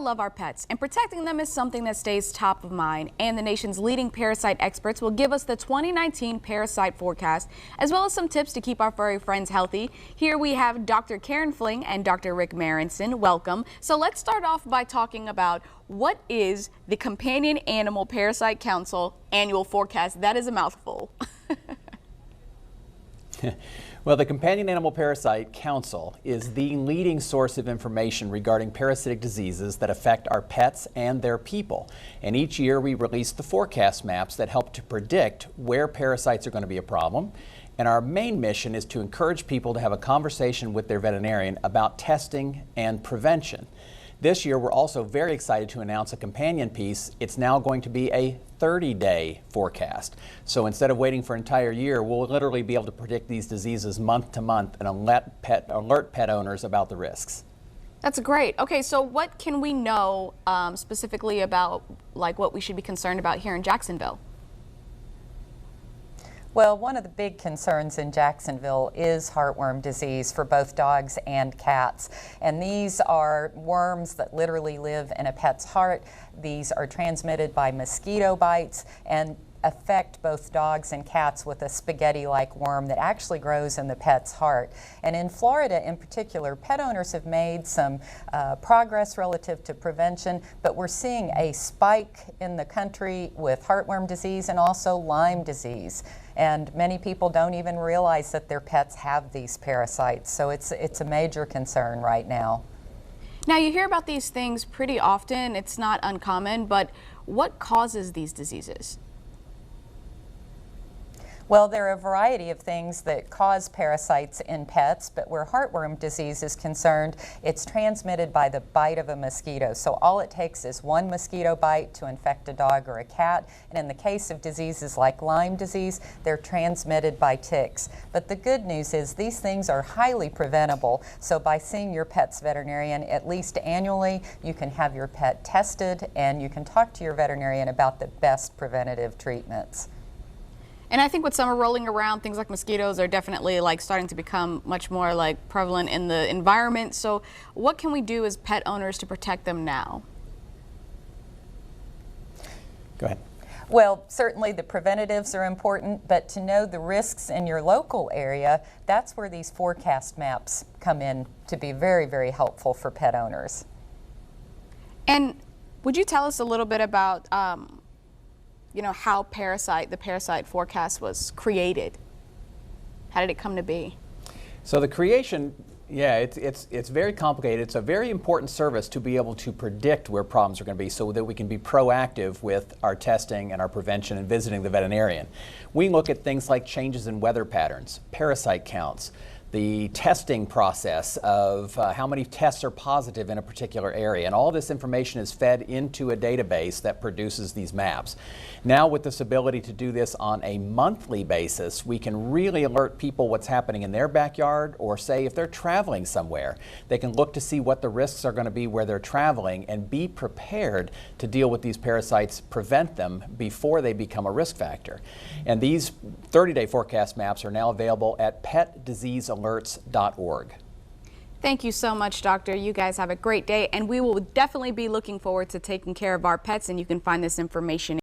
love our pets, and protecting them is something that stays top of mind. And the nation's leading parasite experts will give us the 2019 parasite forecast, as well as some tips to keep our furry friends healthy. Here we have Dr. Karen Fling and Dr. Rick Marenson. Welcome. So let's start off by talking about what is the Companion Animal Parasite Council annual forecast. That is a mouthful. Well, the Companion Animal Parasite Council is the leading source of information regarding parasitic diseases that affect our pets and their people. And each year we release the forecast maps that help to predict where parasites are going to be a problem. And our main mission is to encourage people to have a conversation with their veterinarian about testing and prevention. This year, we're also very excited to announce a companion piece. It's now going to be a 30-day forecast. So instead of waiting for an entire year, we'll literally be able to predict these diseases month to month and alert pet owners about the risks. That's great. Okay, so what can we know specifically about what we should be concerned about here in Jacksonville? Well, one of the big concerns in Jacksonville is heartworm disease for both dogs and cats. And these are worms that literally live in a pet's heart. These are transmitted by mosquito bites and affect both dogs and cats with a spaghetti-like worm that actually grows in the pet's heart. And in Florida in particular, pet owners have made some progress relative to prevention, but we're seeing a spike in the country with heartworm disease and also Lyme disease. And many people don't even realize that their pets have these parasites. So it's a major concern right now. Now, you hear about these things pretty often. It's not uncommon, but what causes these diseases? Well, there are a variety of things that cause parasites in pets, but where heartworm disease is concerned, it's transmitted by the bite of a mosquito. So all it takes is one mosquito bite to infect a dog or a cat. And in the case of diseases like Lyme disease, they're transmitted by ticks. But the good news is these things are highly preventable. So by seeing your pet's veterinarian at least annually, you can have your pet tested and you can talk to your veterinarian about the best preventative treatments. And I think with summer rolling around, things like mosquitoes are definitely starting to become much more prevalent in the environment. So what can we do as pet owners to protect them now? Go ahead. Well, certainly the preventatives are important, but to know the risks in your local area, that's where these forecast maps come in to be very, very helpful for pet owners. And would you tell us a little bit about how the parasite forecast was created? How did it come to be? So the creation, it's very complicated. It's a very important service to be able to predict where problems are going to be so that we can be proactive with our testing and our prevention and visiting the veterinarian. We look at things like changes in weather patterns, parasite counts, the testing process of how many tests are positive in a particular area. And all this information is fed into a database that produces these maps. Now with this ability to do this on a monthly basis, we can really alert people what's happening in their backyard, or say if they're traveling somewhere, they can look to see what the risks are going to be where they're traveling and be prepared to deal with these parasites, prevent them before they become a risk factor. And these 30-day forecast maps are now available at petdiseasealerts.org. Thank you so much, Doctor. You guys have a great day, and we will definitely be looking forward to taking care of our pets, and you can find this information